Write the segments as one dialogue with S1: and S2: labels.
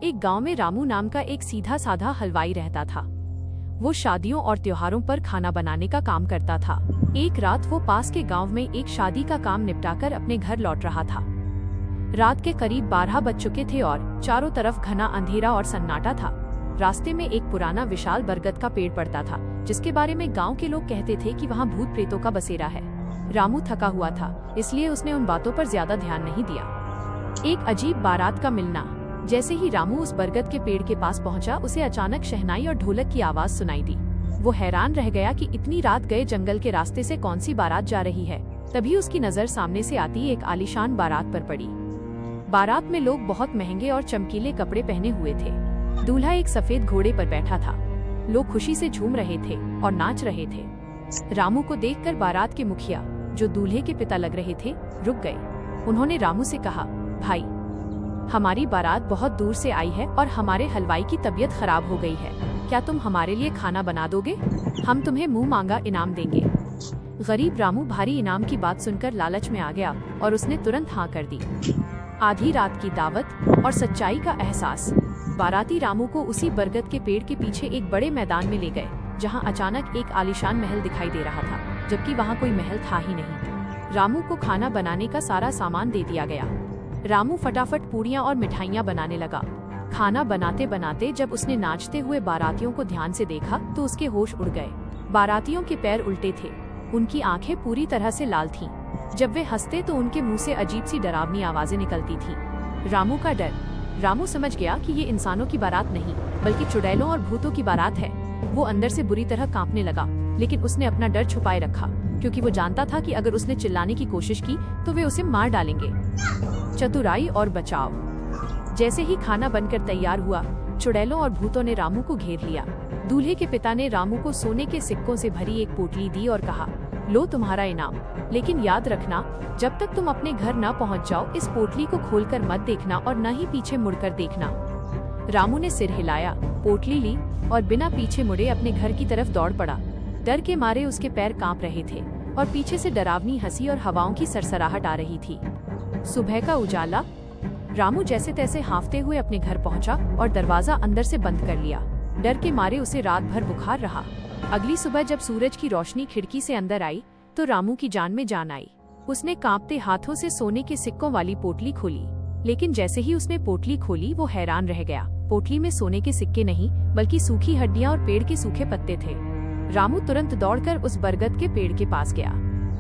S1: एक गांव में रामू नाम का एक सीधा साधा हलवाई रहता था। वो शादियों और त्योहारों पर खाना बनाने का काम करता था। एक रात वो पास के गांव में एक शादी का काम निपटाकर अपने घर लौट रहा था। रात के करीब 12 बज चुके थे और चारों तरफ घना अंधेरा और सन्नाटा था। रास्ते में एक पुराना विशाल बरगद का पेड़ पड़ता था, जिसके बारे में गांव के लोग कहते थे कि वहां भूत प्रेतों का बसेरा है। रामू थका हुआ था, इसलिए उसने उन बातों पर ज्यादा ध्यान नहीं दिया। एक अजीब बारात का मिलना। जैसे ही रामू उस बरगद के पेड़ के पास पहुंचा, उसे अचानक शहनाई और ढोलक की आवाज सुनाई दी। वो हैरान रह गया कि इतनी रात गए जंगल के रास्ते से कौन सी बारात जा रही है। तभी उसकी नजर सामने से आती एक आलीशान बारात पर पड़ी। बारात में लोग बहुत महंगे और चमकीले कपड़े पहने हुए थे। दूल्हा एक सफेद घोड़े पर बैठा था। लोग खुशी से झूम रहे थे और नाच रहे थे। रामू को देखकर बारात के मुखिया, जो दूल्हे के पिता लग रहे थे, रुक गए। उन्होंने रामू से कहा, भाई, हमारी बारात बहुत दूर से आई है और हमारे हलवाई की तबीयत खराब हो गई है। क्या तुम हमारे लिए खाना बना दोगे? हम तुम्हें मुंह मांगा इनाम देंगे। गरीब रामू भारी इनाम की बात सुनकर लालच में आ गया और उसने तुरंत हाँ कर दी। आधी रात की दावत और सच्चाई का एहसास। बाराती रामू को उसी बरगद के पेड़ के पीछे एक बड़े मैदान में ले गए, जहां अचानक एक आलीशान महल दिखाई दे रहा था, जबकि वहां कोई महल था ही नहीं। रामू को खाना बनाने का सारा सामान दे दिया गया। रामू फटाफट पूड़ियाँ और मिठाइयाँ बनाने लगा। खाना बनाते बनाते जब उसने नाचते हुए बारातियों को ध्यान से देखा तो उसके होश उड़ गए। बारातियों के पैर उल्टे थे, उनकी आंखें पूरी तरह से लाल थीं। जब वे हंसते तो उनके मुंह से अजीब सी डरावनी आवाजें निकलती थीं। रामू का डर। रामू समझ गया कि ये इंसानों की बारात नहीं, बल्कि चुड़ैलों और भूतों की बारात है। वो अंदर से बुरी तरह कांपने लगा, लेकिन उसने अपना डर छुपाए रखा, क्योंकि वो जानता था कि अगर उसने चिल्लाने की कोशिश की तो वे उसे मार डालेंगे। चतुराई और बचाव। जैसे ही खाना बनकर तैयार हुआ, चुड़ैलों और भूतों ने रामू को घेर लिया। दूल्हे के पिता ने रामू को सोने के सिक्कों से भरी एक पोटली दी और कहा, लो तुम्हारा इनाम, लेकिन याद रखना, जब तक तुम अपने घर न पहुंच जाओ, इस पोटली को खोलकर मत देखना और न ही पीछे मुड़कर देखना। रामू ने सिर हिलाया, पोटली ली और बिना पीछे मुड़े अपने घर की तरफ दौड़ पड़ा। डर के मारे उसके पैर कांप रहे थे और पीछे से डरावनी हंसी और हवाओं की सरसराहट आ रही थी। सुबह का उजाला। रामू जैसे तैसे हांफते हुए अपने घर पहुंचा और दरवाजा अंदर से बंद कर लिया। डर के मारे उसे रात भर बुखार रहा। अगली सुबह जब सूरज की रोशनी खिड़की से अंदर आई तो रामू की जान में जान आई। उसने कांपते हाथों से सोने के सिक्कों वाली पोटली खोली, लेकिन जैसे ही उसने पोटली खोली वो हैरान रह गया। पोटली में सोने के सिक्के नहीं, बल्कि सूखी हड्डियां और पेड़ के सूखे पत्ते थे। रामू तुरंत दौड़कर उस बरगद के पेड़ के पास गया।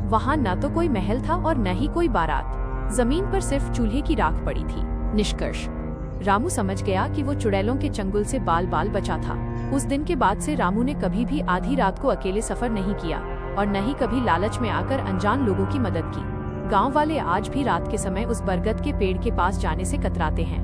S1: वहाँ न तो कोई महल था और न ही कोई बारात। जमीन पर सिर्फ चूल्हे की राख पड़ी थी। निष्कर्ष, रामू समझ गया कि वो चुड़ैलों के चंगुल से बाल बाल बचा था। उस दिन के बाद से रामू ने कभी भी आधी रात को अकेले सफर नहीं किया और न ही कभी लालच में आकर अनजान लोगों की मदद की। गांव वाले आज भी रात के समय उस बरगद के पेड़ के पास जाने से कतराते हैं।